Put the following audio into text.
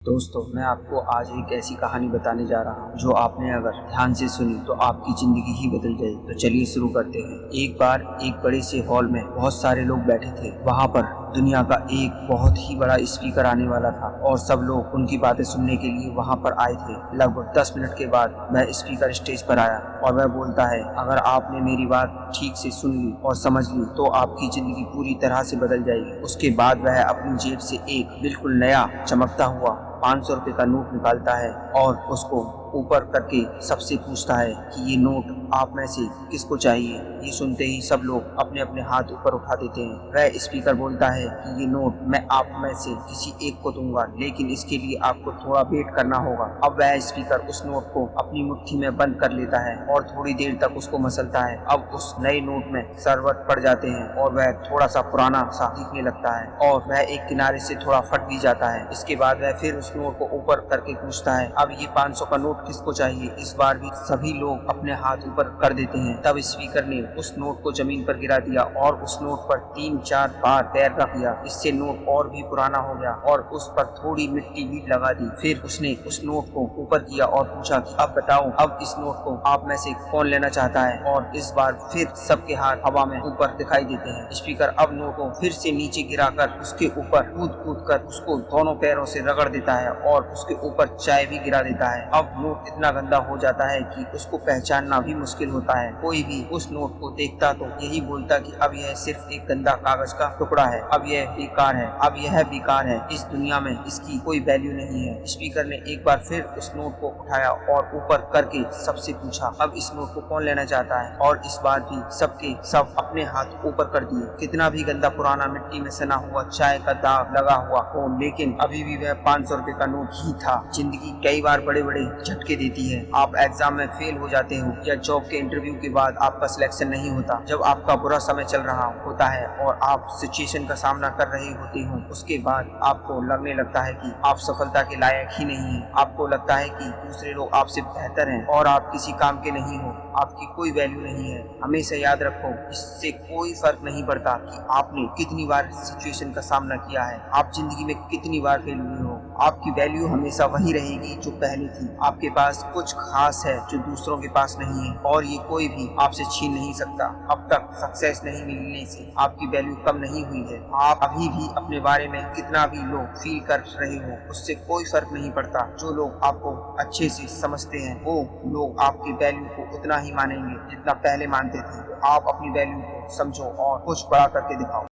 दोस्तों, मैं आपको आज एक ऐसी कहानी बताने जा रहा हूँ जो आपने अगर ध्यान से सुनी तो आपकी जिंदगी ही बदल जाएगी। तो चलिए शुरू करते हैं। एक बार एक बड़े से हॉल में बहुत सारे लोग बैठे थे। वहाँ पर दुनिया का एक बहुत ही बड़ा स्पीकर आने वाला था और सब लोग उनकी बातें सुनने के लिए वहाँ पर आए थे। लगभग 10 मिनट के बाद वह स्पीकर स्टेज पर आया और वह बोलता है, अगर आपने मेरी बात ठीक से सुन ली और समझ ली तो आपकी जिंदगी पूरी तरह से बदल जाएगी। उसके बाद वह अपनी जेब से एक बिल्कुल नया चमकता हुआ 500 रुपए का नोट निकालता है और उसको ऊपर करके सबसे पूछता है कि ये नोट आप में से किसको चाहिए। ये सुनते ही सब लोग अपने अपने हाथ ऊपर उठा देते हैं। वह स्पीकर बोलता है कि ये नोट मैं आप में से किसी एक को दूंगा, लेकिन इसके लिए आपको थोड़ा वेट करना होगा। अब वह स्पीकर उस नोट को अपनी मुट्ठी में बंद कर लेता है और थोड़ी देर तक उसको मसलता है। अब उस नए नोट में सरवट पड़ जाते हैं और वह थोड़ा सा पुराना सा दिखने लगता है और वह एक किनारे से थोड़ा फट भी जाता है। इसके बाद वह फिर उस नोट को ऊपर करके पूछता है, अब ये 500 का नोट किसको चाहिए। इस बार भी सभी लोग अपने हाथ ऊपर कर देते हैं। तब स्पीकर ने उस नोट को जमीन पर गिरा दिया और उस नोट पर 3-4 बार पैर रख दिया। इससे नोट और भी पुराना हो गया और उस पर थोड़ी मिट्टी भी लगा दी। फिर उसने उस नोट को ऊपर किया और पूछा कि अब बताओ, अब इस नोट को आप में से कौन लेना चाहता है। और इस बार फिर सबके हाथ हवा में ऊपर दिखाई देते हैं। स्पीकर अब नोट को फिर से नीचे गिराकर उसके ऊपर कूद कूद कर उसको दोनों पैरों से रगड़ देता है और उसके ऊपर चाय भी गिरा देता है। अब नोट इतना गंदा हो जाता है कि उसको पहचानना भी मुश्किल होता है। कोई भी उस नोट को देखता तो यही बोलता कि अब यह सिर्फ एक गंदा कागज का टुकड़ा है, अब यह बेकार है, अब यह बेकार है, इस दुनिया में इसकी कोई वैल्यू नहीं है। स्पीकर ने एक बार फिर उस नोट को उठाया और ऊपर करके सबसे पूछा, अब इस नोट को कौन लेना चाहता है। और इस बार भी सबके सब अपने हाथ ऊपर कर दिए। कितना भी गंदा पुराना मिट्टी में सना हुआ चाय का दाग लगा हुआ हो, लेकिन अभी भी वह 500 रुपए का नोट ही था। जिंदगी कई बार बड़े बड़े झटके देती है। आप एग्जाम में फेल हो जाते हो या जॉब के इंटरव्यू के बाद आपका सिलेक्शन नहीं होता। जब आपका बुरा समय चल रहा होता है और आप सिचुएशन का सामना कर रहे होते हो, उसके बाद आपको लगने लगता है कि आप सफलता के लायक ही नहीं है। आपको लगता है कि दूसरे लोग आपसे बेहतर हैं और आप किसी काम के नहीं हो, आपकी कोई वैल्यू नहीं है। हमेशा याद रखो, इससे कोई फर्क नहीं पड़ता कि आपने कितनी बार सिचुएशन का सामना किया है, आप जिंदगी में कितनी बार फेल हुए हो। आपकी वैल्यू हमेशा वही रहेगी जो पहले थी। आपके पास कुछ खास है जो दूसरों के पास नहीं है और ये कोई भी आपसे छीन नहीं सकता। अब तक सक्सेस नहीं मिलने से आपकी वैल्यू कम नहीं हुई है। आप अभी भी अपने बारे में कितना भी लो फील कर रहे हो, उससे कोई फर्क नहीं पड़ता। जो लोग आपको अच्छे से समझते हैं वो लोग आपकी वैल्यू को उतना ही मानेंगे जितना पहले मानते थे। आप अपनी वैल्यू को समझो और कुछ बड़ा करके दिखाओ।